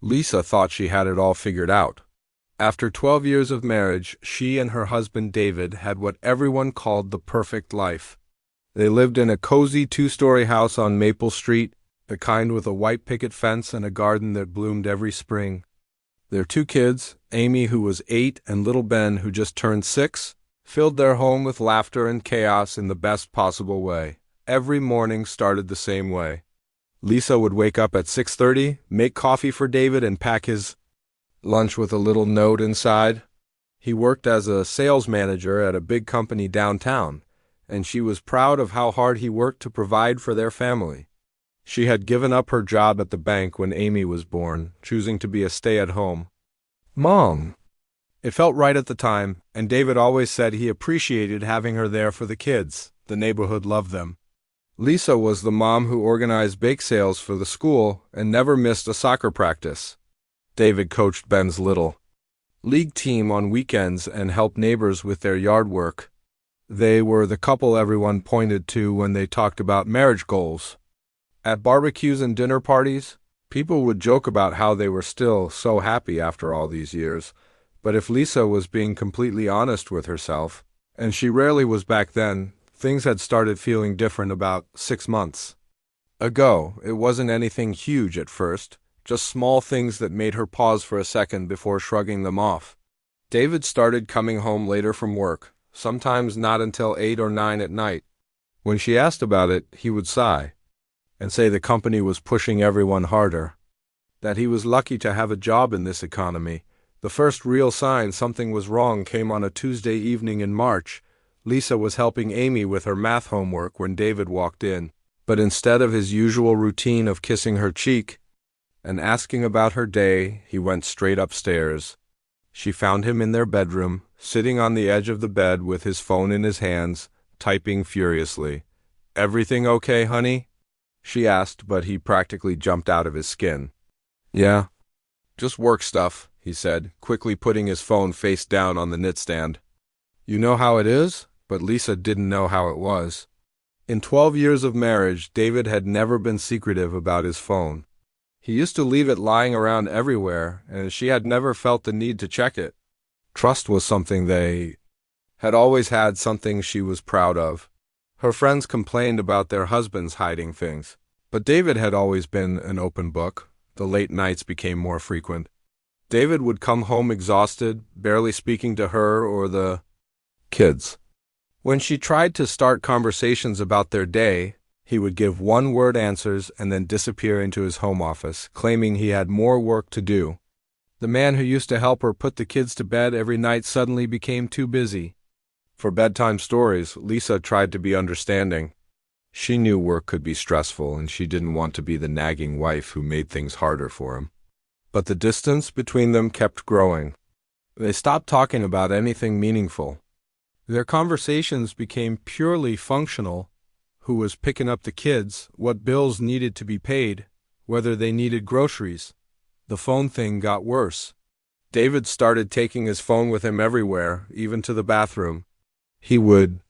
Lisa thought she had it all figured out. After 12 years of marriage, she and her husband David had what everyone called the perfect life. They lived in a cozy two-story house on Maple Street, the kind with a white picket fence and a garden that bloomed every spring. Their two kids, Amy, who was 8, and little Ben, who just turned 6, filled their home with laughter and chaos in the best possible way. Every morning started the same way. Lisa would wake up at 6:30, make coffee for David, and pack his lunch with a little note inside. He worked as a sales manager at a big company downtown, and she was proud of how hard he worked to provide for their family. She had given up her job at the bank when Amy was born, choosing to be a stay-at-home mom. It felt right at the time, and David always said he appreciated having her there for the kids. The neighborhood loved them. Lisa was the mom who organized bake sales for the school and never missed a soccer practice. David coached Ben's little league team on weekends and helped neighbors with their yard work. They were the couple everyone pointed to when they talked about marriage goals. At barbecues and dinner parties, people would joke about how they were still so happy after all these years. But if Lisa was being completely honest with herself, and she rarely was back then, things had started feeling different about 6 months ago. It wasn't anything huge at first, just small things that made her pause for a second before shrugging them off. David started coming home later from work, sometimes not until 8 or 9 at night. When she asked about it, he would sigh and say the company was pushing everyone harder, that he was lucky to have a job in this economy. The first real sign something was wrong came on a Tuesday evening in March. Lisa was helping Amy with her math homework when David walked in, but instead of his usual routine of kissing her cheek and asking about her day, he went straight upstairs. She found him in their bedroom, sitting on the edge of the bed with his phone in his hands, typing furiously. "Everything okay, honey?" she asked, but he practically jumped out of his skin. "Yeah, just work stuff," he said, quickly putting his phone face down on the nightstand. You know how it is? But Lisa didn't know how it was. In 12 years of marriage, David had never been secretive about his phone. He used to leave it lying around everywhere, and she had never felt the need to check it. Trust was something they had always had, something she was proud of. Her friends complained about their husbands hiding things, but David had always been an open book. The late nights became more frequent. David would come home exhausted, barely speaking to her or the kids. When she tried to start conversations about their day, he would give one-word answers and then disappear into his home office, claiming he had more work to do. The man who used to help her put the kids to bed every night suddenly became too busy. For bedtime stories, Lisa tried to be understanding. She knew work could be stressful, and she didn't want to be the nagging wife who made things harder for him. But the distance between them kept growing. They stopped talking about anything meaningful. Their conversations became purely functional: who was picking up the kids, what bills needed to be paid, whether they needed groceries. The phone thing got worse. David started taking his phone with him everywhere, even to the bathroom. He would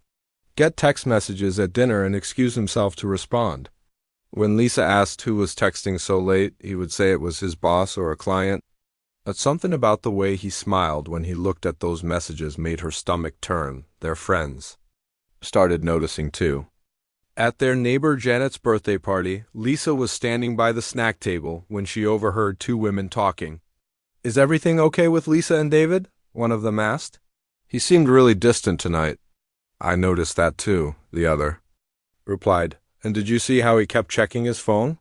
get text messages at dinner and excuse himself to respond. When Lisa asked who was texting so late, he would say it was his boss or a client. But something about the way he smiled when he looked at those messages made her stomach turn. Their friends started noticing too. At their neighbor Janet's birthday party, Lisa was standing by the snack table when she overheard two women talking. "Is everything okay with Lisa and David?" one of them asked. "He seemed really distant tonight." "I noticed that too," the other replied. "And did you see how he kept checking his phone,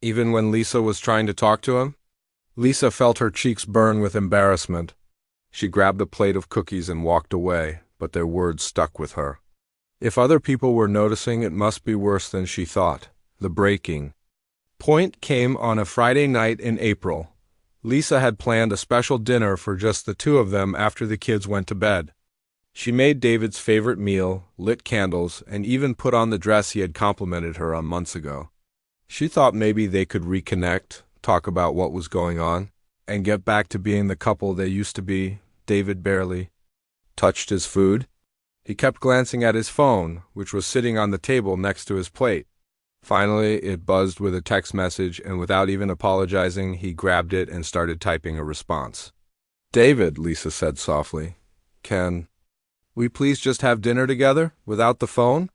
even when Lisa was trying to talk to him?" Lisa felt her cheeks burn with embarrassment. She grabbed a plate of cookies and walked away, but their words stuck with her. If other people were noticing, it must be worse than she thought. The breaking point came on a Friday night in April. Lisa had planned a special dinner for just the two of them after the kids went to bed. She made David's favorite meal, lit candles, and even put on the dress he had complimented her on months ago. She thought maybe they could reconnect, talk about what was going on, and get back to being the couple they used to be. David barely touched his food. He kept glancing at his phone, which was sitting on the table next to his plate. Finally, it buzzed with a text message, and without even apologizing, he grabbed it and started typing a response. "David," Lisa said softly, "can we please just have dinner together, without the phone?"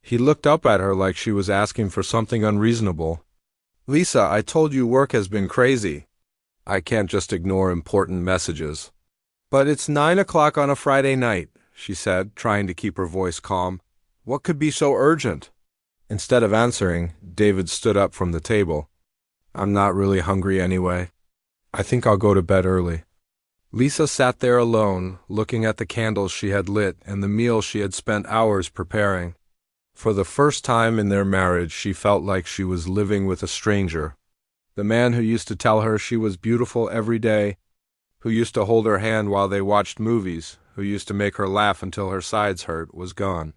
He looked up at her like she was asking for something unreasonable. "Lisa, I told you work has been crazy. I can't just ignore important messages." "But it's 9 o'clock on a Friday night," she said, trying to keep her voice calm. "What could be so urgent?" Instead of answering, David stood up from the table. "I'm not really hungry anyway. I think I'll go to bed early." Lisa sat there alone, looking at the candles she had lit and the meal she had spent hours preparing. For the first time in their marriage, she felt like she was living with a stranger. The man who used to tell her she was beautiful every day, who used to hold her hand while they watched movies, who used to make her laugh until her sides hurt, was gone.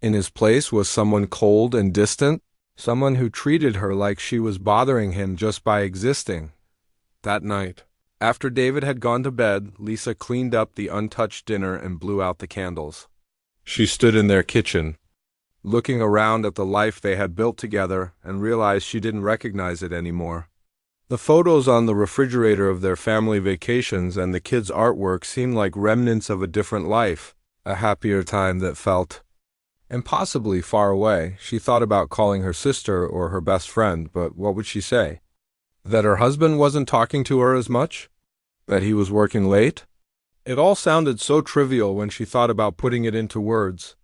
In his place was someone cold and distant, someone who treated her like she was bothering him just by existing. That night, after David had gone to bed, Lisa cleaned up the untouched dinner and blew out the candles. She stood in their kitchen, looking around at the life they had built together, and realized she didn't recognize it anymore. The photos on the refrigerator of their family vacations and the kids' artwork seemed like remnants of a different life, a happier time that felt impossibly far away. She thought about calling her sister or her best friend, but what would she say? That her husband wasn't talking to her as much? That he was working late? It all sounded so trivial when she thought about putting it into words.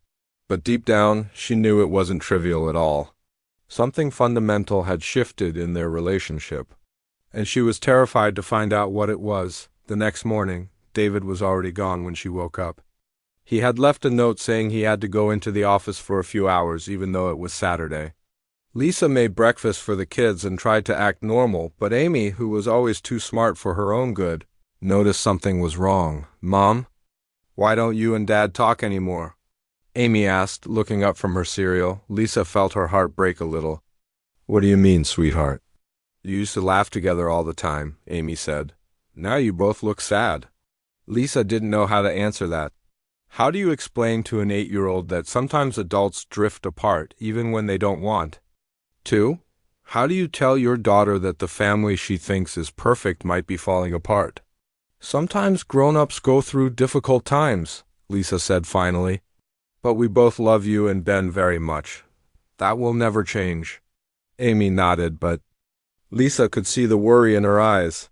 But deep down, she knew it wasn't trivial at all. Something fundamental had shifted in their relationship, and she was terrified to find out what it was. The next morning, David was already gone when she woke up. He had left a note saying he had to go into the office for a few hours, even though it was Saturday. Lisa made breakfast for the kids and tried to act normal, but Amy, who was always too smart for her own good, noticed something was wrong. "Mom, why don't you and Dad talk anymore?" Amy asked, looking up from her cereal. Lisa felt her heart break a little. "What do you mean, sweetheart?" "You used to laugh together all the time," Amy said. "Now you both look sad." Lisa didn't know how to answer that. How do you explain to an 8-year-old that sometimes adults drift apart, even when they don't want? 2. How do you tell your daughter that the family she thinks is perfect might be falling apart? "Sometimes grown-ups go through difficult times," Lisa said finally. "But we both love you and Ben very much. That will never change." Amy nodded, but Lisa could see the worry in her eyes.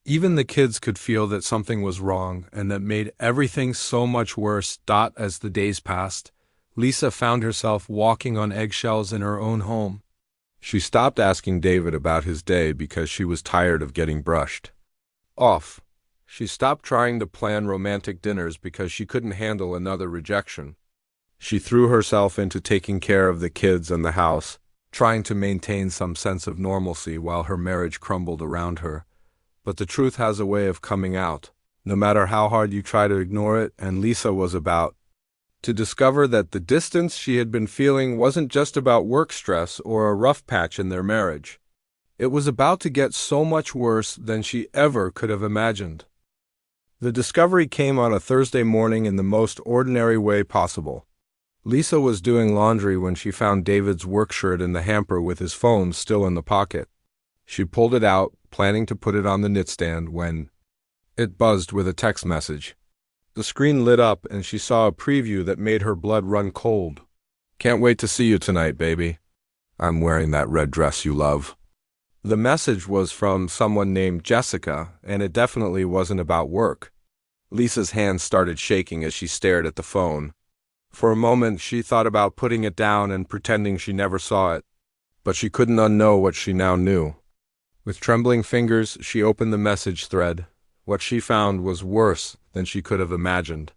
Even the kids could feel that something was wrong, and that made everything so much worse. As the days passed, Lisa found herself walking on eggshells in her own home. She stopped asking David about his day because she was tired of getting brushed off. She stopped trying to plan romantic dinners because she couldn't handle another rejection. She threw herself into taking care of the kids and the house, trying to maintain some sense of normalcy while her marriage crumbled around her. But the truth has a way of coming out, no matter how hard you try to ignore it, and Lisa was about to discover that the distance she had been feeling wasn't just about work stress or a rough patch in their marriage. It was about to get so much worse than she ever could have imagined. The discovery came on a Thursday morning in the most ordinary way possible. Lisa was doing laundry when she found David's work shirt in the hamper with his phone still in the pocket. She pulled it out, planning to put it on the nightstand, when it buzzed with a text message. The screen lit up and she saw a preview that made her blood run cold. "Can't wait to see you tonight, baby. I'm wearing that red dress you love." The message was from someone named Jessica, and it definitely wasn't about work. Lisa's hands started shaking as she stared at the phone. For a moment, she thought about putting it down and pretending she never saw it, but she couldn't unknow what she now knew. With trembling fingers, she opened the message thread. What she found was worse than she could have imagined.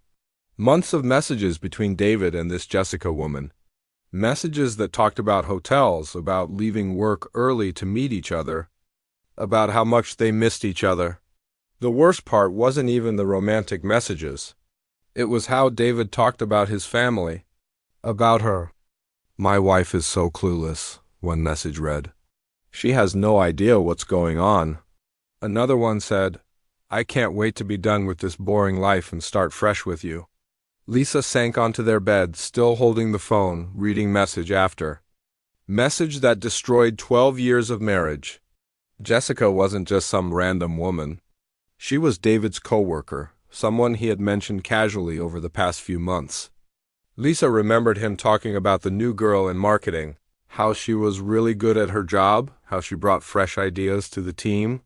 Months of messages between David and this Jessica woman. Messages that talked about hotels, about leaving work early to meet each other, about how much they missed each other. The worst part wasn't even the romantic messages. It was how David talked about his family, about her. "My wife is so clueless," one message read. "She has no idea what's going on." Another one said, "I can't wait to be done with this boring life and start fresh with you." Lisa sank onto their bed, still holding the phone, reading message after Message that destroyed 12 years of marriage. Jessica wasn't just some random woman. She was David's coworker, someone he had mentioned casually over the past few months. Lisa remembered him talking about the new girl in marketing, how she was really good at her job, how she brought fresh ideas to the team.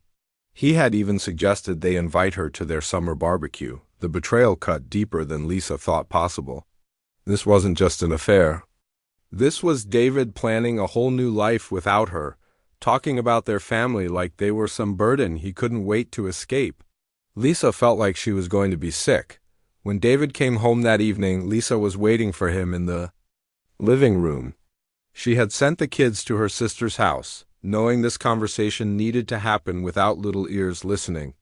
He had even suggested they invite her to their summer barbecue. The betrayal cut deeper than Lisa thought possible. This wasn't just an affair. This was David planning a whole new life without her, talking about their family like they were some burden he couldn't wait to escape. Lisa felt like she was going to be sick. When David came home that evening, Lisa was waiting for him in the living room. She had sent the kids to her sister's house, knowing this conversation needed to happen without little ears listening.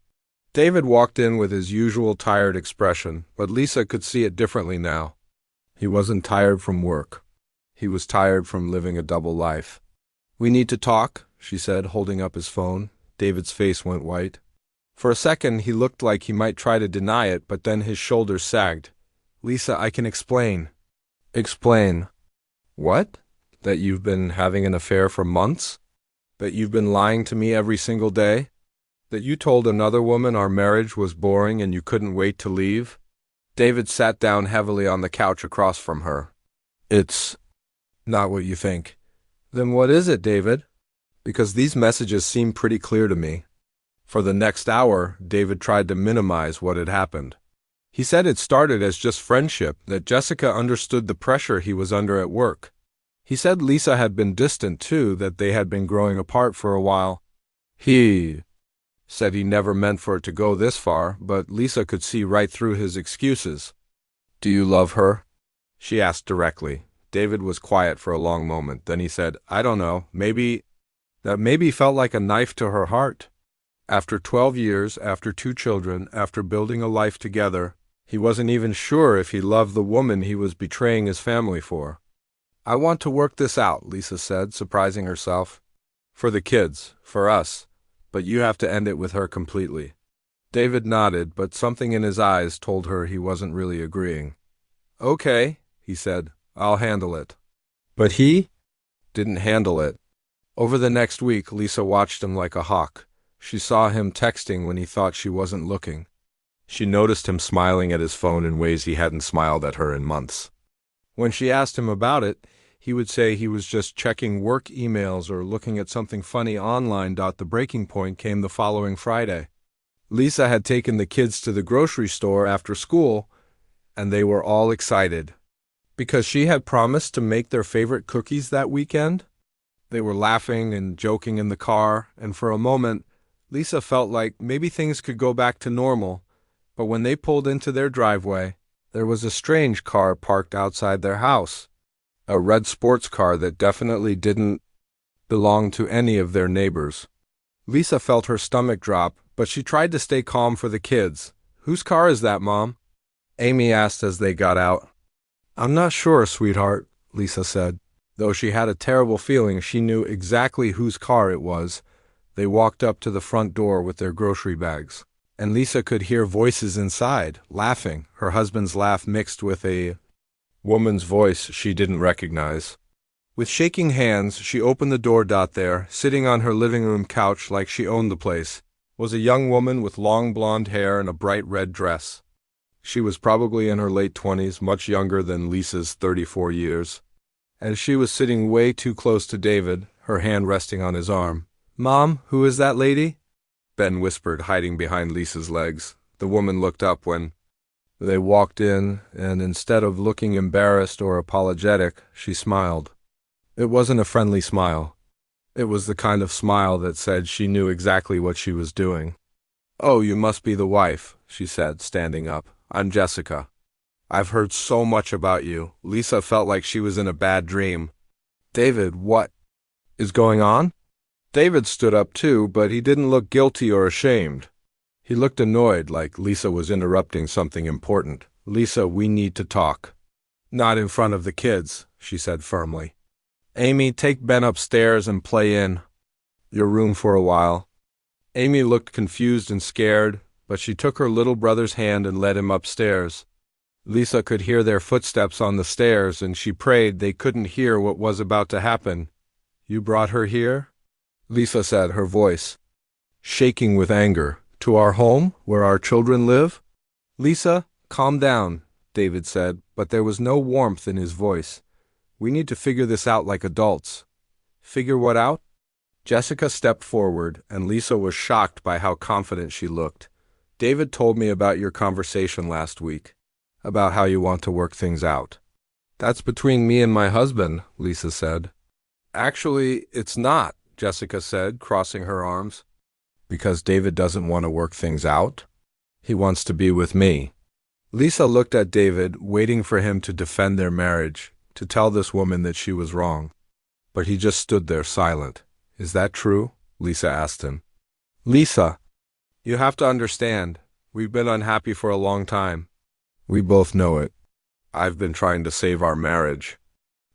David walked in with his usual tired expression, but Lisa could see it differently now. He wasn't tired from work. He was tired from living a double life. "We need to talk," she said, holding up his phone. David's face went white. For a second, he looked like he might try to deny it, but then his shoulders sagged. "Lisa, I can explain." "Explain? What? That you've been having an affair for months? That you've been lying to me every single day? That you told another woman our marriage was boring and you couldn't wait to leave?" David sat down heavily on the couch across from her. "It's not what you think." "Then what is it, David?" "Because these messages seem pretty clear to me." For the next hour, David tried to minimize what had happened. He said it started as just friendship, that Jessica understood the pressure he was under at work. He said Lisa had been distant too, that they had been growing apart for a while. He said he never meant for it to go this far, but Lisa could see right through his excuses. "Do you love her?" she asked directly. David was quiet for a long moment. Then he said, "I don't know, maybe." That maybe felt like a knife to her heart. After 12 years, after 2 children, after building a life together, he wasn't even sure if he loved the woman he was betraying his family for. "I want to work this out," Lisa said, surprising herself. "For the kids, for us, but you have to end it with her completely." David nodded, but something in his eyes told her he wasn't really agreeing. "Okay," he said, "I'll handle it." But he didn't handle it. Over the next week, Lisa watched him like a hawk. She saw him texting when he thought she wasn't looking. She noticed him smiling at his phone in ways he hadn't smiled at her in months. When she asked him about it, he would say he was just checking work emails or looking at something funny online. The breaking point came the following Friday. Lisa had taken the kids to the grocery store after school, and they were all excited. Because she had promised to make their favorite cookies that weekend. They were laughing and joking in the car, and for a moment, Lisa felt like maybe things could go back to normal. But when they pulled into their driveway, there was a strange car parked outside their house. A red sports car that definitely didn't belong to any of their neighbors. Lisa felt her stomach drop, but she tried to stay calm for the kids. "Whose car is that, Mom?" Amy asked as they got out. "I'm not sure, sweetheart," Lisa said. Though she had a terrible feeling she knew exactly whose car it was. They walked up to the front door with their grocery bags, and Lisa could hear voices inside, laughing, her husband's laugh mixed with a woman's voice she didn't recognize. With shaking hands, she opened the door. There, sitting on her living room couch like she owned the place, was a young woman with long blonde hair and a bright red dress. She was probably in her late 20s, much younger than Lisa's 34 years. And she was sitting way too close to David, her hand resting on his arm. "Mom, who is that lady?" Ben whispered, hiding behind Lisa's legs. The woman looked up when they walked in, and instead of looking embarrassed or apologetic, she smiled. It wasn't a friendly smile. It was the kind of smile that said she knew exactly what she was doing. "Oh, you must be the wife," she said, standing up. "I'm Jessica. I've heard so much about you." Lisa felt like she was in a bad dream. "David, what is going on?" David stood up too, but he didn't look guilty or ashamed. He looked annoyed, like Lisa was interrupting something important. "Lisa, we need to talk." "Not in front of the kids," she said firmly. "Amy, take Ben upstairs and play in your room for a while." Amy looked confused and scared, but she took her little brother's hand and led him upstairs. Lisa could hear their footsteps on the stairs, and she prayed they couldn't hear what was about to happen. You brought her here? Lisa said, her voice shaking with anger. To our home, where our children live? Lisa, calm down, David said, but there was no warmth in his voice. We need to figure this out like adults. Figure what out? Jessica stepped forward, and Lisa was shocked by how confident she looked. David told me about your conversation last week, about how you want to work things out. That's between me and my husband, Lisa said. Actually, it's not, Jessica said, crossing her arms. Because David doesn't want to work things out? He wants to be with me. Lisa looked at David, waiting for him to defend their marriage, to tell this woman that she was wrong. But he just stood there silent. Is that true? Lisa asked him. Lisa, you have to understand, we've been unhappy for a long time. We both know it. I've been trying to save our marriage.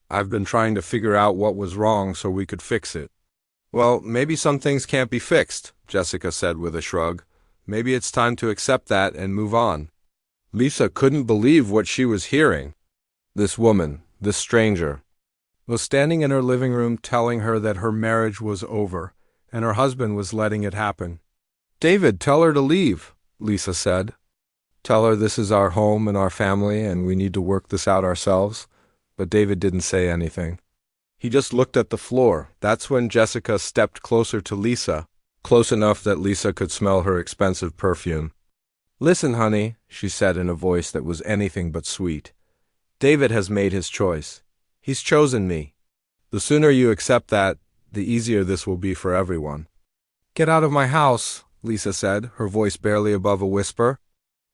I've been trying to figure out what was wrong so we could fix it. Well, maybe some things can't be fixed, Jessica said with a shrug. Maybe it's time to accept that and move on. Lisa couldn't believe what she was hearing. This woman, this stranger, was standing in her living room telling her that her marriage was over, and her husband was letting it happen. David, tell her to leave, Lisa said. Tell her this is our home and our family and we need to work this out ourselves. But David didn't say anything. He just looked at the floor. That's when Jessica stepped closer to Lisa, close enough that Lisa could smell her expensive perfume. Listen, honey, she said in a voice that was anything but sweet. David has made his choice. He's chosen me. The sooner you accept that, the easier this will be for everyone. Get out of my house, Lisa said, her voice barely above a whisper.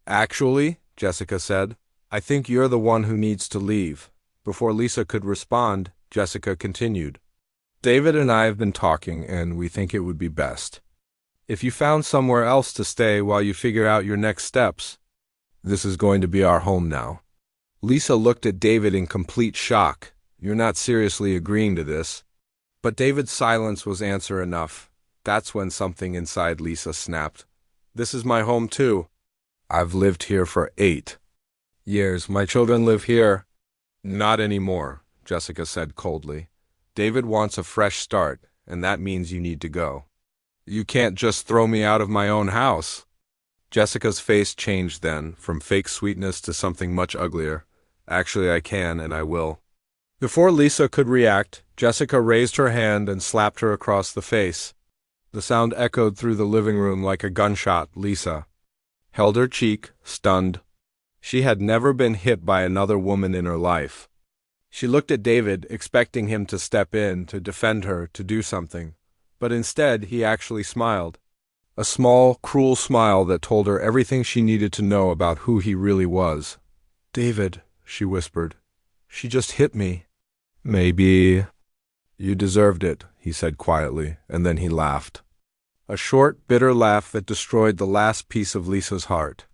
Actually, Jessica said, I think you're the one who needs to leave. Before Lisa could respond, Jessica continued. David and I have been talking, and we think it would be best if you found somewhere else to stay while you figure out your next steps. This is going to be our home now. Lisa looked at David in complete shock. You're not seriously agreeing to this. But David's silence was answer enough. That's when something inside Lisa snapped. This is my home too. I've lived here for 8 years. My children live here. Not anymore, Jessica said coldly. David wants a fresh start, and that means you need to go. You can't just throw me out of my own house. Jessica's face changed then, from fake sweetness to something much uglier. Actually, I can, and I will. Before Lisa could react, Jessica raised her hand and slapped her across the face. The sound echoed through the living room like a gunshot. Lisa held her cheek, stunned. She had never been hit by another woman in her life. She looked at David, expecting him to step in, to defend her, to do something. But instead, he actually smiled. A small, cruel smile that told her everything she needed to know about who he really was. David, she whispered. She just hit me. Maybe. You deserved it, he said quietly, and then he laughed. A short, bitter laugh that destroyed the last piece of Lisa's heart.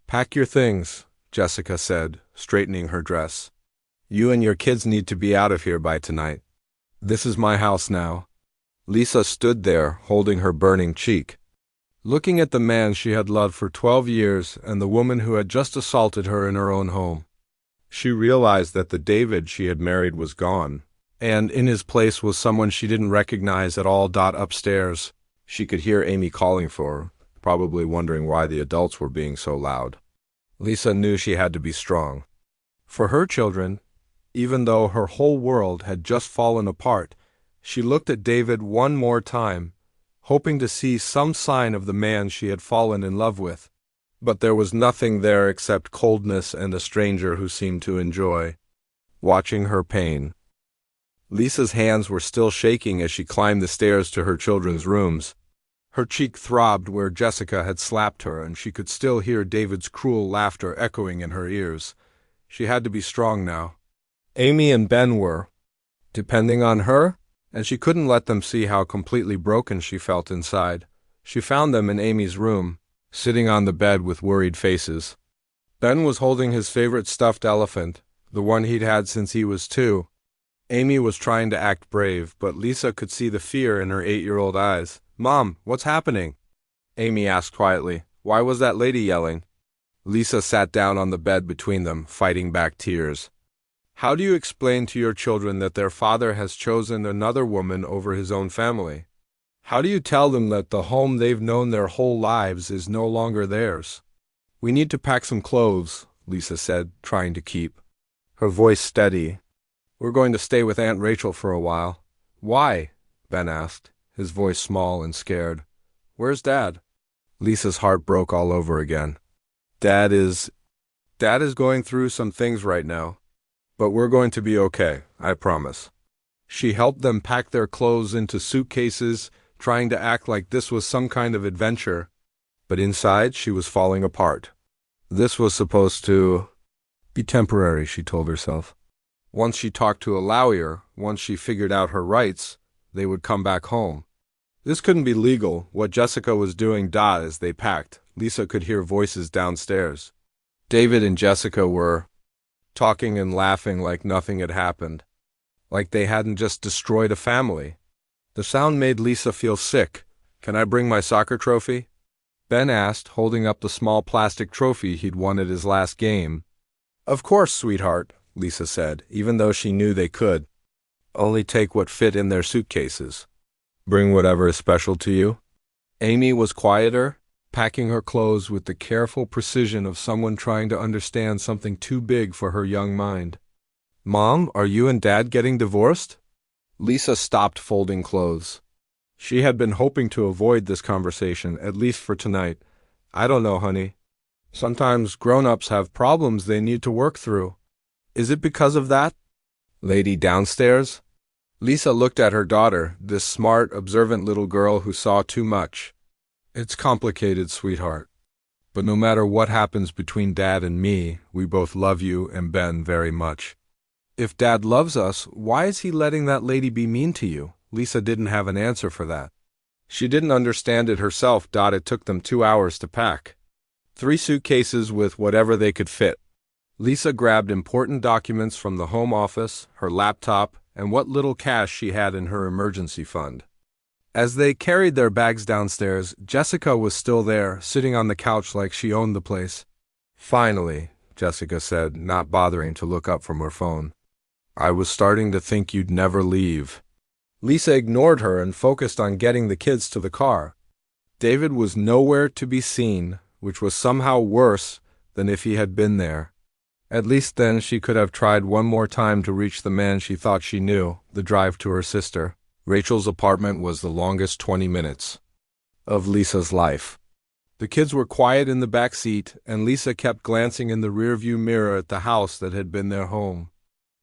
Pack your things, Jessica said, straightening her dress. You and your kids need to be out of here by tonight. This is my house now. Lisa stood there, holding her burning cheek, looking at the man she had loved for 12 years and the woman who had just assaulted her in her own home. She realized that the David she had married was gone, and in his place was someone she didn't recognize at all. Upstairs, she could hear Amy calling for her, probably wondering why the adults were being so loud. Lisa knew she had to be strong. For her children, even though her whole world had just fallen apart, she looked at David one more time, hoping to see some sign of the man she had fallen in love with. But there was nothing there except coldness and a stranger who seemed to enjoy watching her pain. Lisa's hands were still shaking as she climbed the stairs to her children's rooms. Her cheek throbbed where Jessica had slapped her, and she could still hear David's cruel laughter echoing in her ears. She had to be strong now. Amy and Ben were depending on her, and she couldn't let them see how completely broken she felt inside. She found them in Amy's room, sitting on the bed with worried faces. Ben was holding his favorite stuffed elephant, the one he'd had since he was 2. Amy was trying to act brave, but Lisa could see the fear in her 8-year-old eyes. Mom, what's happening? Amy asked quietly. Why was that lady yelling? Lisa sat down on the bed between them, fighting back tears. How do you explain to your children that their father has chosen another woman over his own family? How do you tell them that the home they've known their whole lives is no longer theirs? We need to pack some clothes, Lisa said, trying to keep her voice steady. We're going to stay with Aunt Rachel for a while. Why? Ben asked, his voice small and scared. Where's Dad? Lisa's heart broke all over again. Dad is going through some things right now. But we're going to be okay, I promise. She helped them pack their clothes into suitcases, trying to act like this was some kind of adventure. But inside, she was falling apart. This was supposed to be temporary, she told herself. Once she talked to a lawyer, once she figured out her rights, they would come back home. This couldn't be legal, what Jessica was doing. As they packed, Lisa could hear voices downstairs. David and Jessica were talking and laughing like nothing had happened, like they hadn't just destroyed a family. The sound made Lisa feel sick. Can I bring my soccer trophy? Ben asked, holding up the small plastic trophy he'd won at his last game. Of course, sweetheart, Lisa said, even though she knew they could only take what fit in their suitcases. Bring whatever is special to you. Amy was quieter, packing her clothes with the careful precision of someone trying to understand something too big for her young mind. Mom, are you and Dad getting divorced? Lisa stopped folding clothes. She had been hoping to avoid this conversation, at least for tonight. I don't know, honey. Sometimes grown-ups have problems they need to work through. Is it because of that? Lady downstairs? Lisa looked at her daughter, this smart, observant little girl who saw too much. It's complicated, sweetheart. But no matter what happens between Dad and me, we both love you and Ben very much. If Dad loves us, why is he letting that lady be mean to you? Lisa didn't have an answer for that. She didn't understand it herself. It took them 2 hours to pack 3 suitcases with whatever they could fit. Lisa grabbed important documents from the home office, her laptop, and what little cash she had in her emergency fund. As they carried their bags downstairs, Jessica was still there, sitting on the couch like she owned the place. Finally, Jessica said, not bothering to look up from her phone. I was starting to think you'd never leave. Lisa ignored her and focused on getting the kids to the car. David was nowhere to be seen, which was somehow worse than if he had been there. At least then she could have tried one more time to reach the man she thought she knew. The drive to her sister, Rachel's apartment, was the longest 20 minutes of Lisa's life. The kids were quiet in the back seat, and Lisa kept glancing in the rearview mirror at the house that had been their home.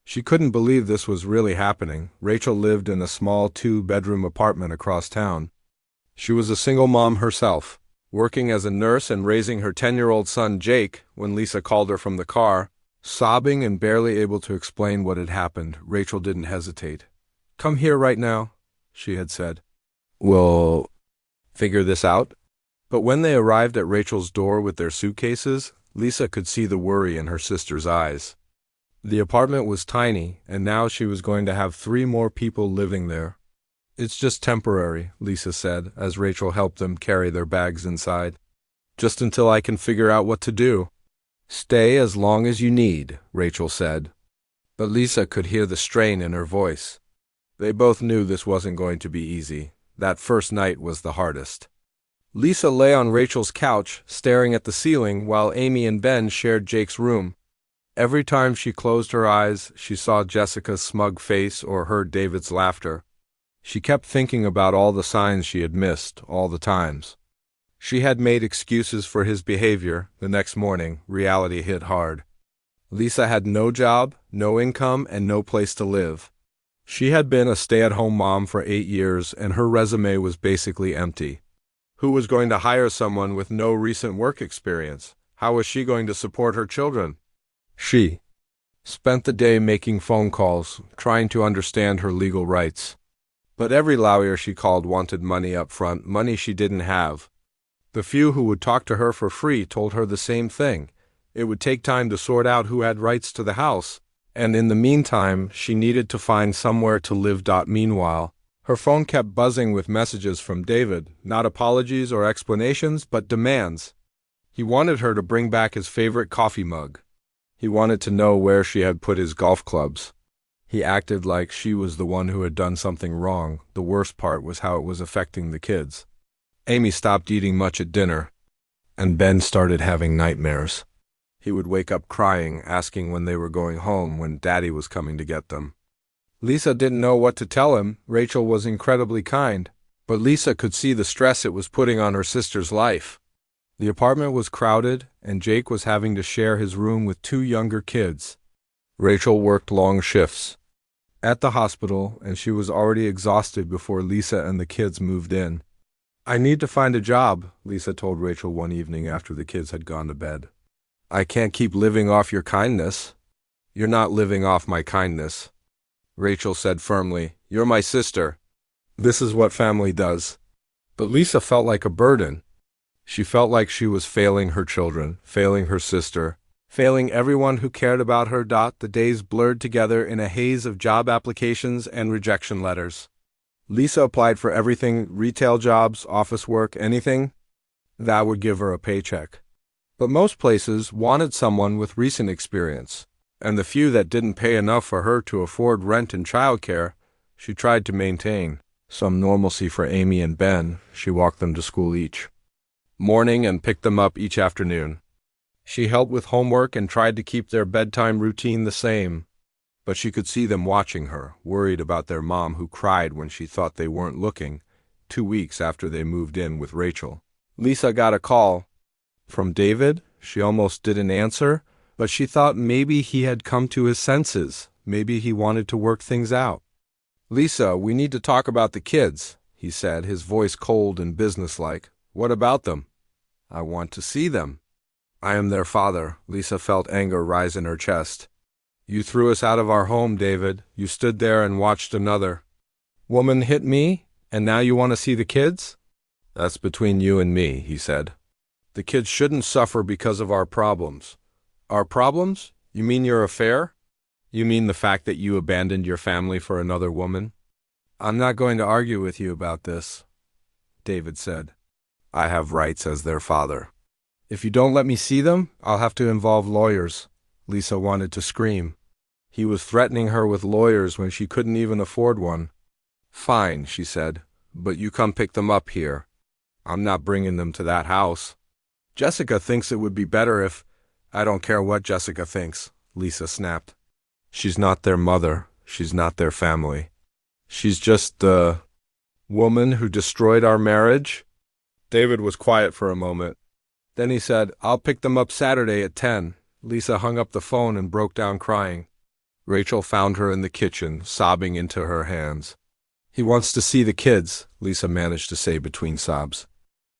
She couldn't believe this was really happening. Rachel lived in a small 2-bedroom apartment across town. She was a single mom herself, working as a nurse and raising her 10-year-old son Jake when Lisa called her from the car. Sobbing and barely able to explain what had happened, Rachel didn't hesitate. Come here right now, she had said. We'll figure this out. But when they arrived at Rachel's door with their suitcases, Lisa could see the worry in her sister's eyes. The apartment was tiny, and now she was going to have 3 more people living there. It's just temporary, Lisa said, as Rachel helped them carry their bags inside. Just until I can figure out what to do. Stay as long as you need, Rachel said. But Lisa could hear the strain in her voice. They both knew this wasn't going to be easy. That first night was the hardest. Lisa lay on Rachel's couch, staring at the ceiling, while Amy and Ben shared Jake's room. Every time she closed her eyes, she saw Jessica's smug face or heard David's laughter. She kept thinking about all the signs she had missed, all the times. She had made excuses for his behavior. The next morning, reality hit hard. Lisa had no job, no income, and no place to live. She had been a stay-at-home mom for 8 years, and her resume was basically empty. Who was going to hire someone with no recent work experience? How was she going to support her children? She spent the day making phone calls, trying to understand her legal rights. But every lawyer she called wanted money up front, money she didn't have. The few who would talk to her for free told her the same thing. It would take time to sort out who had rights to the house, and in the meantime, she needed to find somewhere to live. Meanwhile, her phone kept buzzing with messages from David, not apologies or explanations, but demands. He wanted her to bring back his favorite coffee mug. He wanted to know where she had put his golf clubs. He acted like she was the one who had done something wrong. The worst part was how it was affecting the kids. Amy stopped eating much at dinner, and Ben started having nightmares. He would wake up crying, asking when they were going home, when Daddy was coming to get them. Lisa didn't know what to tell him. Rachel was incredibly kind, but Lisa could see the stress it was putting on her sister's life. The apartment was crowded, and Jake was having to share his room with two younger kids. Rachel worked long shifts at the hospital, and she was already exhausted before Lisa and the kids moved in. "I need to find a job," Lisa told Rachel one evening after the kids had gone to bed. "I can't keep living off your kindness." "You're not living off my kindness," Rachel said firmly. "You're my sister. This is what family does." But Lisa felt like a burden. She felt like she was failing her children, failing her sister, failing everyone who cared about her. The days blurred together in a haze of job applications and rejection letters. Lisa applied for everything: retail jobs, office work, anything that would give her a paycheck. But most places wanted someone with recent experience, and the few that didn't pay enough for her to afford rent and childcare, she tried to maintain some normalcy for Amy and Ben. She walked them to school each morning and picked them up each afternoon. She helped with homework and tried to keep their bedtime routine the same. But she could see them watching her, worried about their mom who cried when she thought they weren't looking, 2 weeks after they moved in with Rachel. Lisa got a call from David. She almost didn't answer, but she thought maybe he had come to his senses. Maybe he wanted to work things out. "Lisa, we need to talk about the kids," he said, his voice cold and businesslike. "What about them?" "I want to see them." "I am their father." Lisa felt anger rise in her chest. "You threw us out of our home, David. You stood there and watched another woman hit me, and now you want to see the kids?" "That's between you and me," he said. "The kids shouldn't suffer because of our problems." "Our problems? You mean your affair? You mean the fact that you abandoned your family for another woman?" "I'm not going to argue with you about this," David said. "I have rights as their father." "If you don't let me see them, I'll have to involve lawyers." Lisa wanted to scream. He was threatening her with lawyers when she couldn't even afford one. "Fine," she said, "but you come pick them up here. I'm not bringing them to that house." "Jessica thinks it would be better if—" "I don't care what Jessica thinks," Lisa snapped. "She's not their mother. She's not their family. She's just the woman who destroyed our marriage." David was quiet for a moment. Then he said, "I'll pick them up Saturday at 10. Lisa hung up the phone and broke down crying. Rachel found her in the kitchen, sobbing into her hands. "He wants to see the kids," Lisa managed to say between sobs.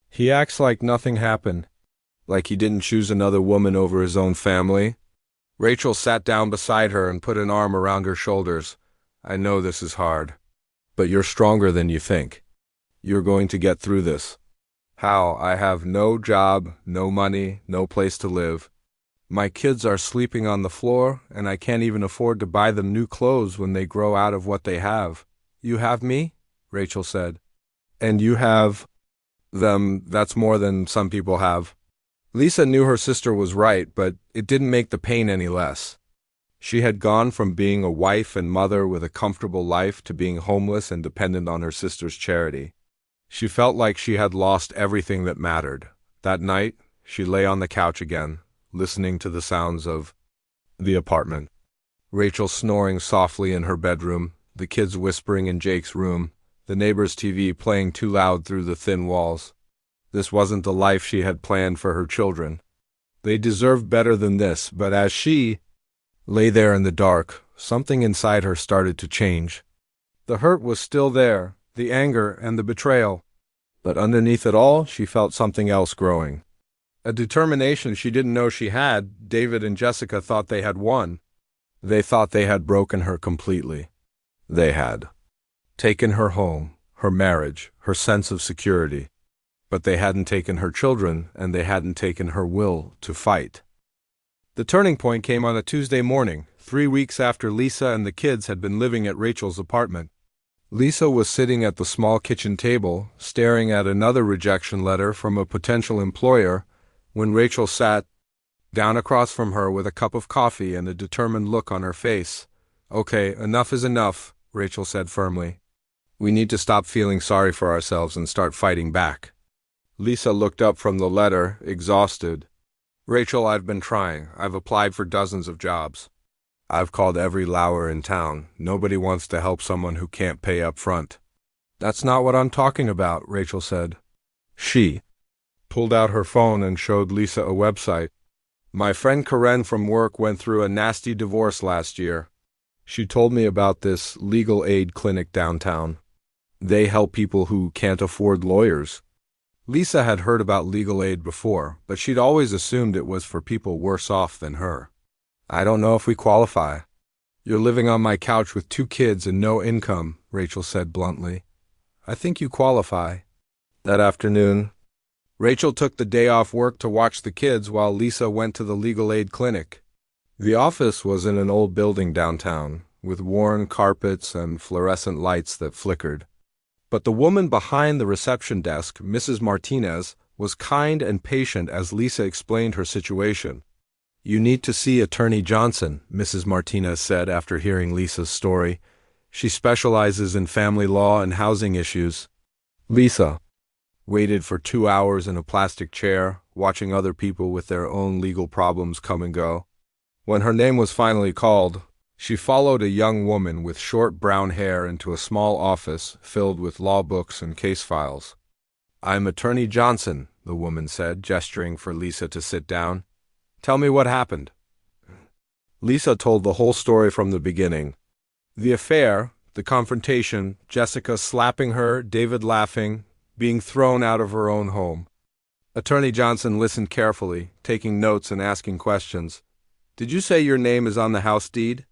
"He acts like nothing happened, like he didn't choose another woman over his own family." Rachel sat down beside her and put an arm around her shoulders. "I know this is hard, but you're stronger than you think. You're going to get through this." "How? I have no job, no money, no place to live. My kids are sleeping on the floor, and I can't even afford to buy them new clothes when they grow out of what they have." "You have me," Rachel said. "And you have them. That's more than some people have." Lisa knew her sister was right, but it didn't make the pain any less. She had gone from being a wife and mother with a comfortable life to being homeless and dependent on her sister's charity. She felt like she had lost everything that mattered. That night, she lay on the couch again, listening to the sounds of the apartment. Rachel snoring softly in her bedroom, the kids whispering in Jake's room, the neighbor's TV playing too loud through the thin walls. This wasn't the life she had planned for her children. They deserved better than this, but as she lay there in the dark, something inside her started to change. The hurt was still there, the anger and the betrayal. But underneath it all, she felt something else growing. A determination she didn't know she had. David and Jessica thought they had won. They thought they had broken her completely. They had taken her home, her marriage, her sense of security. But they hadn't taken her children, and they hadn't taken her will to fight. The turning point came on a Tuesday morning, 3 weeks after Lisa and the kids had been living at Rachel's apartment. Lisa was sitting at the small kitchen table, staring at another rejection letter from a potential employer, when Rachel sat down across from her with a cup of coffee and a determined look on her face. "Okay, enough is enough," Rachel said firmly. "We need to stop feeling sorry for ourselves and start fighting back." Lisa looked up from the letter, exhausted. "Rachel, I've been trying. I've applied for dozens of jobs. I've called every lower in town. Nobody wants to help someone who can't pay up front." "That's not what I'm talking about," Rachel said. She pulled out her phone and showed Lisa a website. "My friend Karen from work went through a nasty divorce last year. She told me about this legal aid clinic downtown. They help people who can't afford lawyers." Lisa had heard about legal aid before, but she'd always assumed it was for people worse off than her. "I don't know if we qualify." "You're living on my couch with 2 kids and no income," Rachel said bluntly. "I think you qualify." That afternoon, Rachel took the day off work to watch the kids while Lisa went to the legal aid clinic. The office was in an old building downtown, with worn carpets and fluorescent lights that flickered. But the woman behind the reception desk, Mrs. Martinez, was kind and patient as Lisa explained her situation. "You need to see Attorney Johnson," Mrs. Martinez said after hearing Lisa's story. "She specializes in family law and housing issues." Lisa waited for 2 hours in a plastic chair, watching other people with their own legal problems come and go. When her name was finally called, she followed a young woman with short brown hair into a small office filled with law books and case files. "I'm Attorney Johnson," the woman said, gesturing for Lisa to sit down. "Tell me what happened." Lisa told the whole story from the beginning. The affair, the confrontation, Jessica slapping her, David laughing, being thrown out of her own home. Attorney Johnson listened carefully, taking notes and asking questions. "Did you say your name is on the house deed?"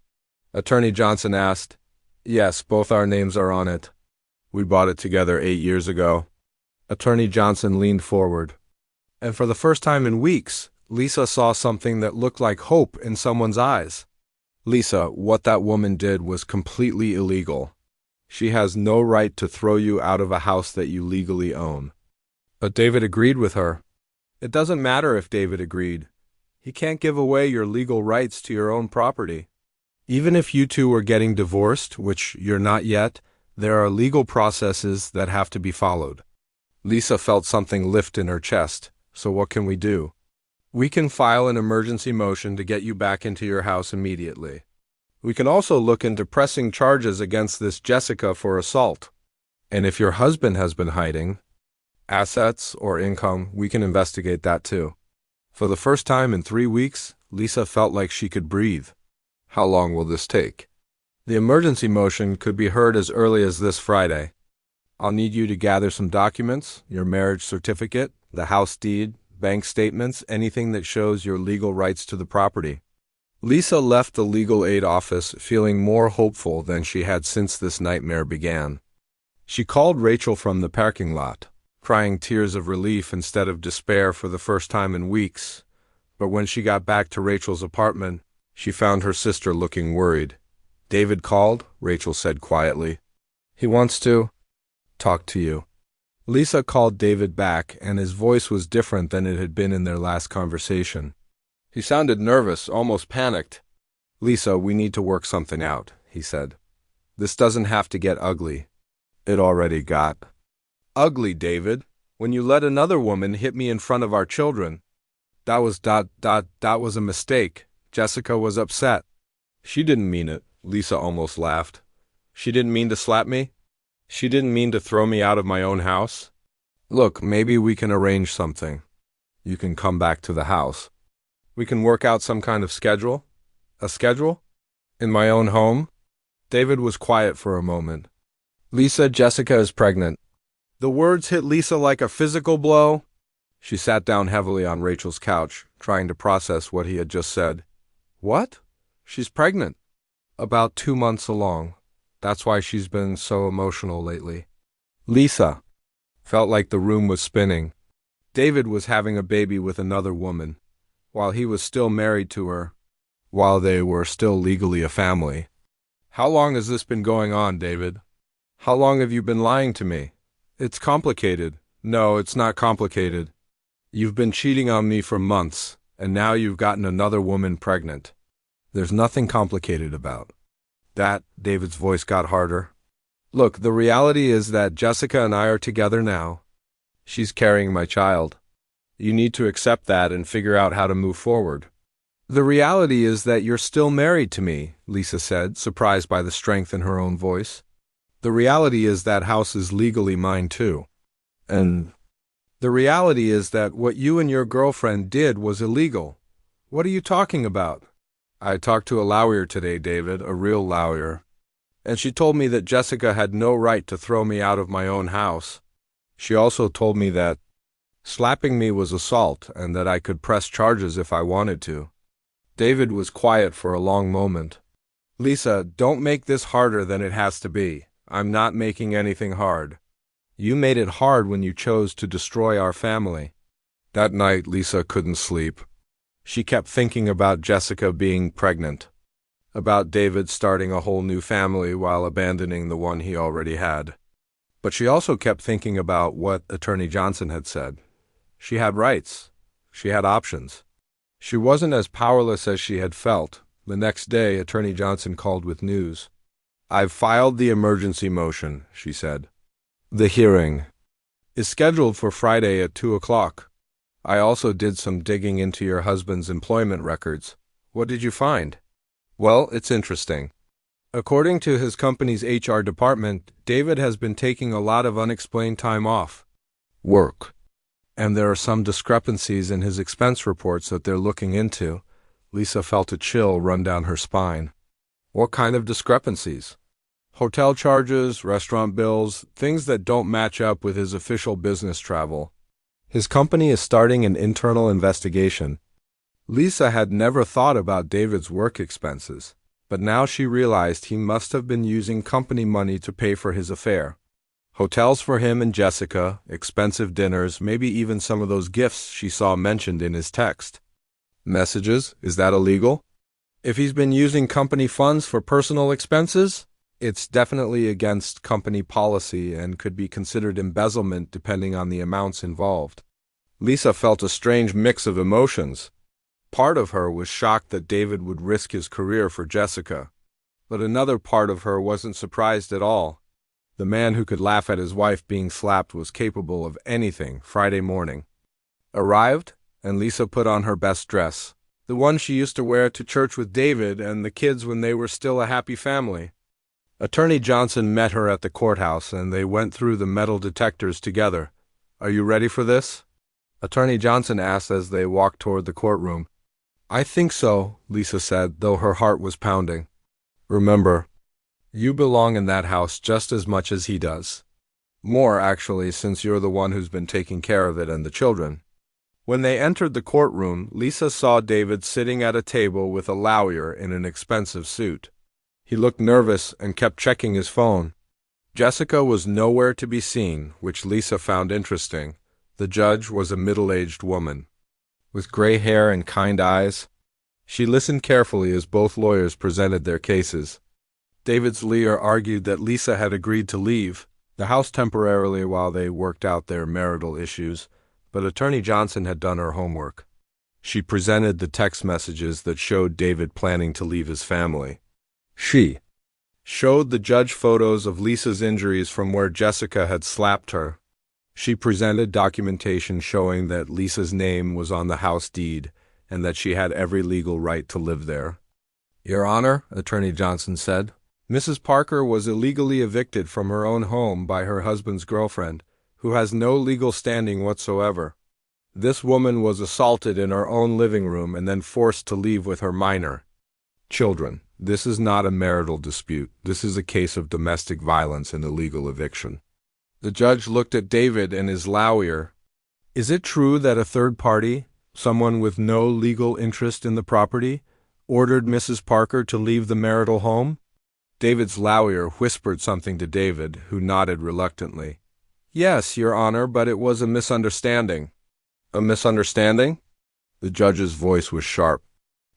Attorney Johnson asked. "Yes, both our names are on it. We bought it together 8 years ago." Attorney Johnson leaned forward. And for the first time in weeks, Lisa saw something that looked like hope in someone's eyes. "Lisa, what that woman did was completely illegal. She has no right to throw you out of a house that you legally own." But David agreed with her. "It doesn't matter if David agreed. He can't give away your legal rights to your own property. Even if you two were getting divorced, which you're not yet, there are legal processes that have to be followed." Lisa felt something lift in her chest. "So what can we do?" "We can file an emergency motion to get you back into your house immediately. We can also look into pressing charges against this Jessica for assault. And if your husband has been hiding assets or income, we can investigate that too." For the first time in 3 weeks, Lisa felt like she could breathe. "How long will this take?" "The emergency motion could be heard as early as this Friday. I'll need you to gather some documents, your marriage certificate, the house deed, bank statements, anything that shows your legal rights to the property." Lisa left the legal aid office feeling more hopeful than she had since this nightmare began. She called Rachel from the parking lot, crying tears of relief instead of despair for the first time in weeks. But when she got back to Rachel's apartment, she found her sister looking worried. "David called," Rachel said quietly. "He wants to talk to you." Lisa called David back, and his voice was different than it had been in their last conversation. He sounded nervous, almost panicked. "Lisa, we need to work something out," he said. "This doesn't have to get ugly." It already got ugly, David. When you let another woman hit me in front of our children. That was a mistake. Jessica was upset. She didn't mean it," Lisa almost laughed. "She didn't mean to slap me? She didn't mean to throw me out of my own house? Look, maybe we can arrange something. You can come back to the house. We can work out some kind of schedule. A schedule? In my own home?" David was quiet for a moment. "Lisa, Jessica is pregnant." The words hit Lisa like a physical blow. She sat down heavily on Rachel's couch, trying to process what he had just said. "What? She's pregnant?" "About 2 months along. That's why she's been so emotional lately." Lisa felt like the room was spinning. David was having a baby with another woman, while he was still married to her, while they were still legally a family. "How long has this been going on, David? How long have you been lying to me?" "It's complicated." "No, it's not complicated. You've been cheating on me for months. And now you've gotten another woman pregnant. There's nothing complicated about that. David's voice got harder. Look, the reality is that Jessica and I are together now. She's carrying my child. You need to accept that and figure out how to move forward. The reality is that you're still married to me, Lisa said, surprised by the strength in her own voice. The reality is that house is legally mine too. And the reality is that what you and your girlfriend did was illegal. What are you talking about? I talked to a lawyer today, David, a real lawyer. And she told me that Jessica had no right to throw me out of my own house. She also told me that slapping me was assault and that I could press charges if I wanted to. David was quiet for a long moment. Lisa, don't make this harder than it has to be. I'm not making anything hard. You made it hard when you chose to destroy our family. That night, Lisa couldn't sleep. She kept thinking about Jessica being pregnant, about David starting a whole new family while abandoning the one he already had. But she also kept thinking about what Attorney Johnson had said. She had rights. She had options. She wasn't as powerless as she had felt. The next day, Attorney Johnson called with news. I've filed the emergency motion, she said. The hearing is scheduled for Friday at 2 o'clock. I also did some digging into your husband's employment records. What did you find? Well, it's interesting. According to his company's HR department, David has been taking a lot of unexplained time off work. And there are some discrepancies in his expense reports that they're looking into. Lisa felt a chill run down her spine. What kind of discrepancies? Hotel charges, restaurant bills, things that don't match up with his official business travel. His company is starting an internal investigation. Lisa had never thought about David's work expenses, but now she realized he must have been using company money to pay for his affair. Hotels for him and Jessica, expensive dinners, maybe even some of those gifts she saw mentioned in his text. Messages? Is that illegal? If he's been using company funds for personal expenses, it's definitely against company policy and could be considered embezzlement depending on the amounts involved. Lisa felt a strange mix of emotions. Part of her was shocked that David would risk his career for Jessica, but another part of her wasn't surprised at all. The man who could laugh at his wife being slapped was capable of anything. Friday morning arrived, and Lisa put on her best dress, the one she used to wear to church with David and the kids when they were still a happy family. Attorney Johnson met her at the courthouse, and they went through the metal detectors together. Are you ready for this? Attorney Johnson asked as they walked toward the courtroom. I think so, Lisa said, though her heart was pounding. Remember, you belong in that house just as much as he does. More, actually, since you're the one who's been taking care of it and the children. When they entered the courtroom, Lisa saw David sitting at a table with a lawyer in an expensive suit. He looked nervous and kept checking his phone. Jessica was nowhere to be seen, which Lisa found interesting. The judge was a middle-aged woman, with gray hair and kind eyes. She listened carefully as both lawyers presented their cases. David's lawyer argued that Lisa had agreed to leave the house temporarily while they worked out their marital issues, but Attorney Johnson had done her homework. She presented the text messages that showed David planning to leave his family. She showed the judge photos of Lisa's injuries from where Jessica had slapped her. She presented documentation showing that Lisa's name was on the house deed and that she had every legal right to live there. Your Honor, Attorney Johnson said, Mrs. Parker was illegally evicted from her own home by her husband's girlfriend, who has no legal standing whatsoever. This woman was assaulted in her own living room and then forced to leave with her minor children. This is not a marital dispute. This is a case of domestic violence and illegal eviction. The judge looked at David and his lawyer. Is it true that a third party, someone with no legal interest in the property, ordered Mrs. Parker to leave the marital home? David's lawyer whispered something to David, who nodded reluctantly. Yes, Your Honor, but it was a misunderstanding. A misunderstanding? The judge's voice was sharp.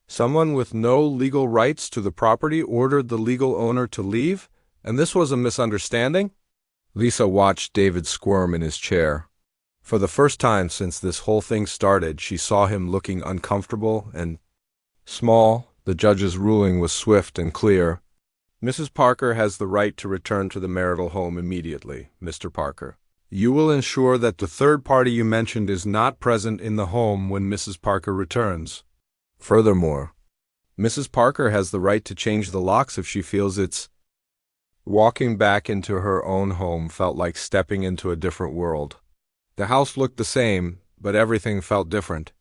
Someone with no legal rights to the property ordered the legal owner to leave, and this was a misunderstanding? Lisa watched David squirm in his chair. For the first time since this whole thing started, she saw him looking uncomfortable and small. The judge's ruling was swift and clear. Mrs. Parker has the right to return to the marital home immediately, Mr. Parker. You will ensure that the third party you mentioned is not present in the home when Mrs. Parker returns. Furthermore, Mrs. Parker has the right to change the locks if she feels it's. Walking back into her own home felt like stepping into a different world. The house looked the same, but everything felt different.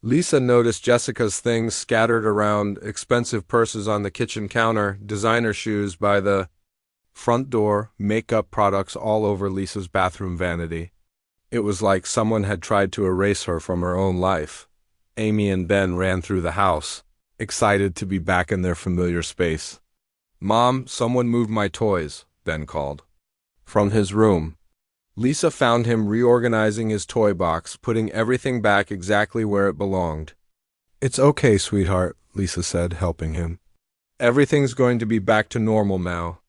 Lisa noticed Jessica's things scattered around, expensive purses on the kitchen counter, designer shoes by the front door, makeup products all over Lisa's bathroom vanity. It was like someone had tried to erase her from her own life. Amy and Ben ran through the house, excited to be back in their familiar space. "Mom, someone moved my toys," Ben called. From his room, Lisa found him reorganizing his toy box, putting everything back exactly where it belonged. "It's okay, sweetheart," Lisa said, helping him. "Everything's going to be back to normal now."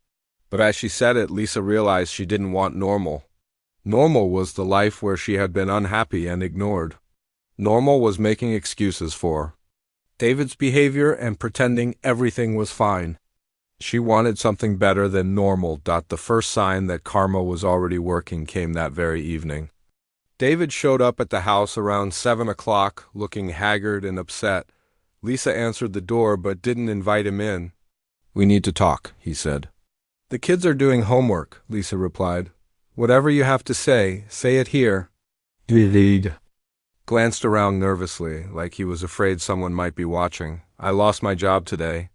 But as she said it, Lisa realized she didn't want normal. Normal was the life where she had been unhappy and ignored. Normal was making excuses for David's behavior and pretending everything was fine. She wanted something better than normal. The first sign that karma was already working came that very evening. David showed up at the house around 7 o'clock, looking haggard and upset. Lisa answered the door but didn't invite him in. "We need to talk," he said. "The kids are doing homework," Lisa replied. "Whatever you have to say it here." David glanced around nervously, like he was afraid someone might be watching. "I lost my job today."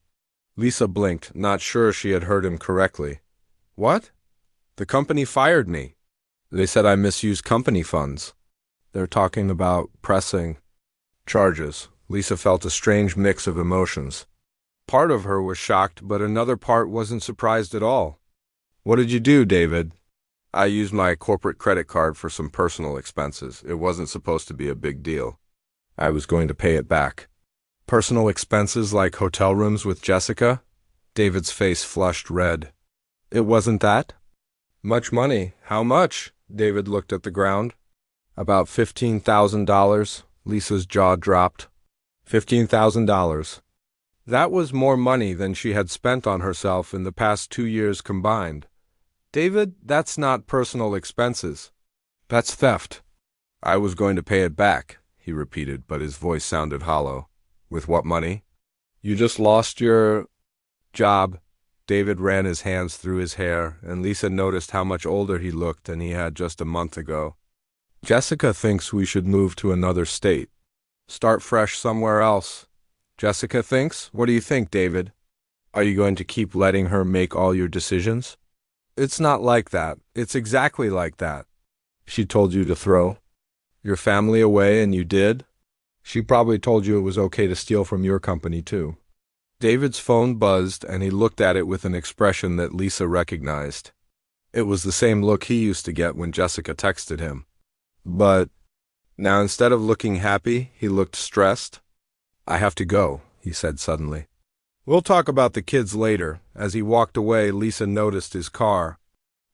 Lisa blinked, not sure she had heard him correctly. "What?" "The company fired me. They said I misused company funds. They're talking about pressing charges." Lisa felt a strange mix of emotions. Part of her was shocked, but another part wasn't surprised at all. "What did you do, David?" "I used my corporate credit card for some personal expenses. It wasn't supposed to be a big deal. I was going to pay it back." "Personal expenses like hotel rooms with Jessica?" David's face flushed red. "It wasn't that?" "Much money. How much?" David looked at the ground. "About $15,000. Lisa's jaw dropped. $15,000. That was more money than she had spent on herself in the past 2 years combined. "David, that's not personal expenses. That's theft." "I was going to pay it back," he repeated, but his voice sounded hollow. "With what money?" "You just lost your job." David ran his hands through his hair, and Lisa noticed how much older he looked than he had just a month ago. "Jessica thinks we should move to another state. Start fresh somewhere else." "Jessica thinks? What do you think, David? Are you going to keep letting her make all your decisions?" "It's not like that. It's exactly like that." "She told you to throw your family away and you did?" "She probably told you it was okay to steal from your company too." David's phone buzzed, and he looked at it with an expression that Lisa recognized. It was the same look he used to get when Jessica texted him. But now instead of looking happy, he looked stressed. "I have to go," he said suddenly. "We'll talk about the kids later." As he walked away, Lisa noticed his car.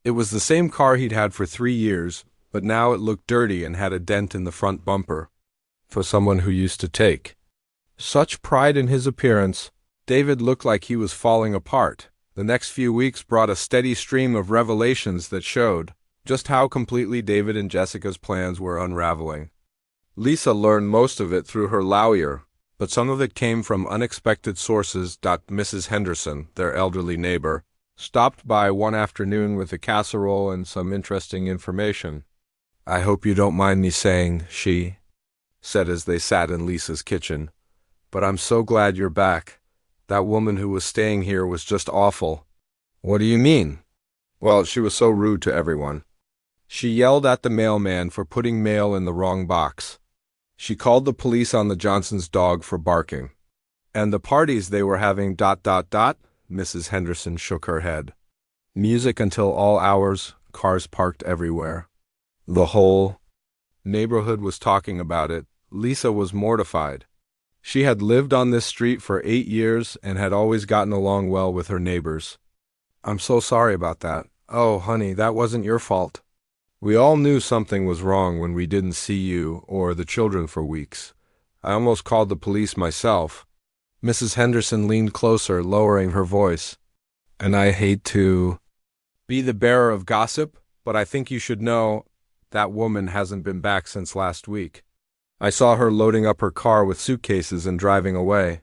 It was the same car he'd had for 3 years, but now it looked dirty and had a dent in the front bumper. For someone who used to take such pride in his appearance, David looked like he was falling apart. The next few weeks brought a steady stream of revelations that showed just how completely David and Jessica's plans were unraveling. Lisa learned most of it through her lawyer, but some of it came from unexpected sources. Mrs. Henderson, their elderly neighbor, stopped by one afternoon with a casserole and some interesting information. "I hope you don't mind me saying," she said as they sat in Lisa's kitchen, "but I'm so glad you're back. That woman who was staying here was just awful." "What do you mean?" "Well, she was so rude to everyone. She yelled at the mailman for putting mail in the wrong box. She called the police on the Johnsons' dog for barking. And the parties they were having. Mrs. Henderson shook her head. Music until all hours, cars parked everywhere. The whole neighborhood was talking about it. Lisa was mortified. She had lived on this street for 8 years and had always gotten along well with her neighbors. "I'm so sorry about that." "Oh, honey, that wasn't your fault." We all knew something was wrong when we didn't see you or the children for weeks. I almost called the police myself. Mrs. Henderson leaned closer, lowering her voice. And I hate to be the bearer of gossip, but I think you should know that woman hasn't been back since last week. I saw her loading up her car with suitcases and driving away.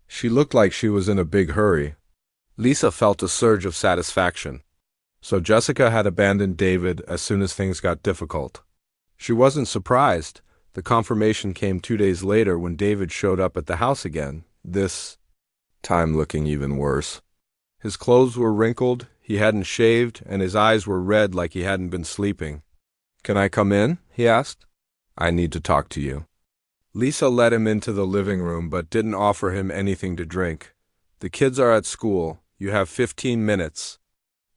She looked like she was in a big hurry. Lisa felt a surge of satisfaction. So Jessica had abandoned David as soon as things got difficult. She wasn't surprised. The confirmation came 2 days later when David showed up at the house again, this time looking even worse. His clothes were wrinkled, he hadn't shaved, and his eyes were red like he hadn't been sleeping. "Can I come in?" he asked. "I need to talk to you." Lisa let him into the living room but didn't offer him anything to drink. "The kids are at school. You have 15 minutes.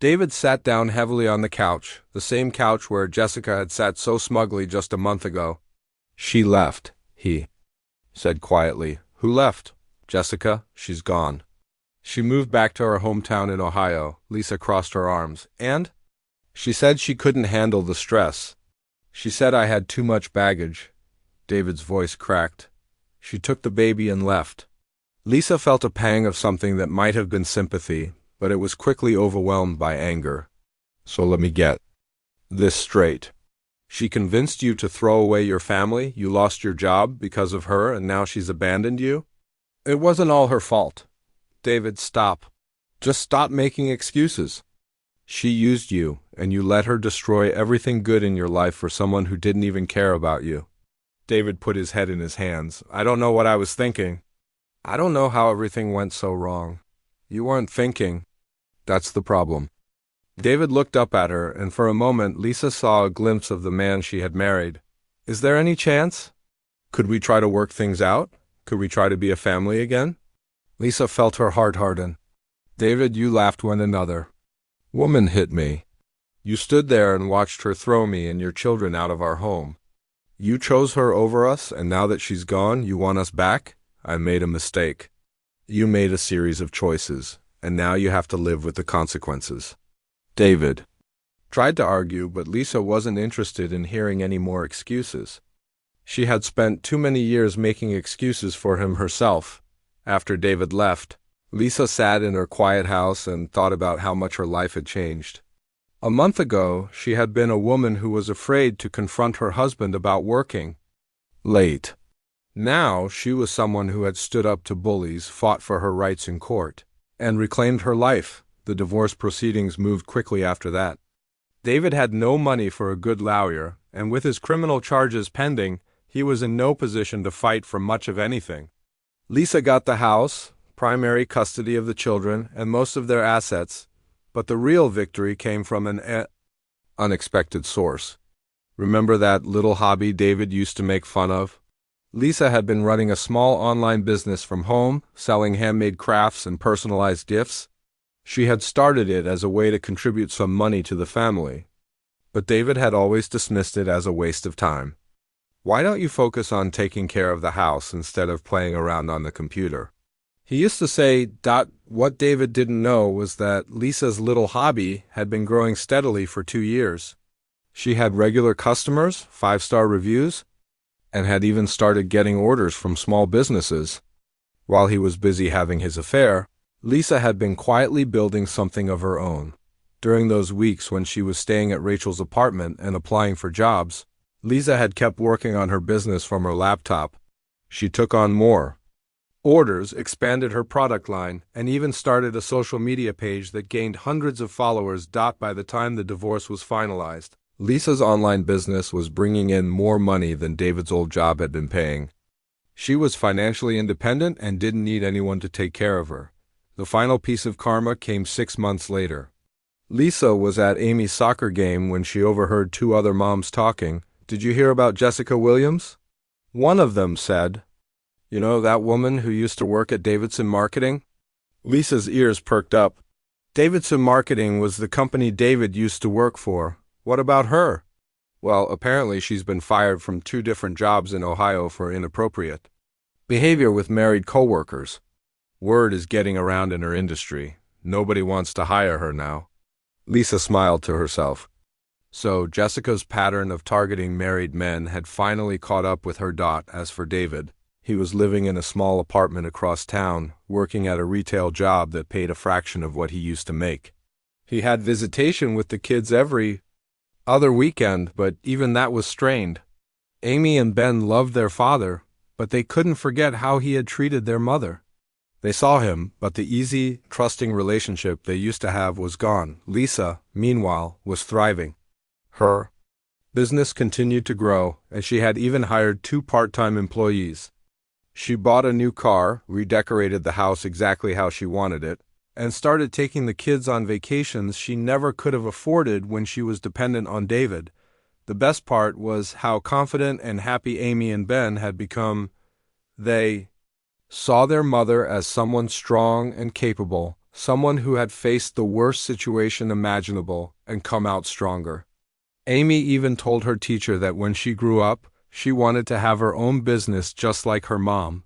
David sat down heavily on the couch, the same couch where Jessica had sat so smugly just a month ago. "She left," he said quietly. "Who left?" "Jessica. She's gone. She moved back to her hometown in Ohio." Lisa crossed her arms. "And?" "She said she couldn't handle the stress. She said I had too much baggage." David's voice cracked. "She took the baby and left." Lisa felt a pang of something that might have been sympathy, but it was quickly overwhelmed by anger. "So let me get this straight. She convinced you to throw away your family, you lost your job because of her, and now she's abandoned you?" "It wasn't all her fault." "David, stop. Just stop making excuses. She used you, and you let her destroy everything good in your life for someone who didn't even care about you." David put his head in his hands. "I don't know what I was thinking. I don't know how everything went so wrong. You weren't thinking. That's the problem." David looked up at her, and for a moment Lisa saw a glimpse of the man she had married. "Is there any chance? Could we try to work things out? Could we try to be a family again?" Lisa felt her heart harden. "David, you laughed when another woman hit me. You stood there and watched her throw me and your children out of our home. You chose her over us, and now that she's gone, you want us back? I made a mistake. You made a series of choices, and now you have to live with the consequences." David tried to argue, but Lisa wasn't interested in hearing any more excuses. She had spent too many years making excuses for him herself. After David left, Lisa sat in her quiet house and thought about how much her life had changed. A month ago, she had been a woman who was afraid to confront her husband about working late. Now she was someone who had stood up to bullies, fought for her rights in court, and reclaimed her life. The divorce proceedings moved quickly after that. David had no money for a good lawyer, and with his criminal charges pending, he was in no position to fight for much of anything. Lisa got the house, primary custody of the children, and most of their assets, but the real victory came from an unexpected source. Remember that little hobby David used to make fun of? Lisa had been running a small online business from home, selling handmade crafts and personalized gifts. She had started it as a way to contribute some money to the family, but David had always dismissed it as a waste of time. "Why don't you focus on taking care of the house instead of playing around on the computer?" He used to say. What David didn't know was that Lisa's little hobby had been growing steadily for 2 years. She had regular customers, 5-star reviews, and had even started getting orders from small businesses. While he was busy having his affair, Lisa had been quietly building something of her own. During those weeks when she was staying at Rachel's apartment and applying for jobs, Lisa had kept working on her business from her laptop. She took on more orders, expanded her product line, and even started a social media page that gained hundreds of followers. By the time the divorce was finalized, Lisa's online business was bringing in more money than David's old job had been paying. She was financially independent and didn't need anyone to take care of her. The final piece of karma came 6 months later. Lisa was at Amy's soccer game when she overheard 2 other moms talking. "Did you hear about Jessica Williams?" One of them said, "You know that woman who used to work at Davidson Marketing?" Lisa's ears perked up. Davidson Marketing was the company David used to work for. What about her? Well, apparently she's been fired from 2 different jobs in Ohio for inappropriate behavior with married coworkers. Word is getting around in her industry. Nobody wants to hire her now. Lisa smiled to herself. So Jessica's pattern of targeting married men had finally caught up with her. As for David, he was living in a small apartment across town, working at a retail job that paid a fraction of what he used to make. He had visitation with the kids every other weekend, but even that was strained. Amy and Ben loved their father, but they couldn't forget how he had treated their mother. They saw him, but the easy, trusting relationship they used to have was gone. Lisa, meanwhile, was thriving. Her business continued to grow, and she had even hired 2 part-time employees. She bought a new car, redecorated the house exactly how she wanted it, and started taking the kids on vacations she never could have afforded when she was dependent on David. The best part was how confident and happy Amy and Ben had become. They saw their mother as someone strong and capable, someone who had faced the worst situation imaginable and come out stronger. Amy even told her teacher that when she grew up, she wanted to have her own business just like her mom.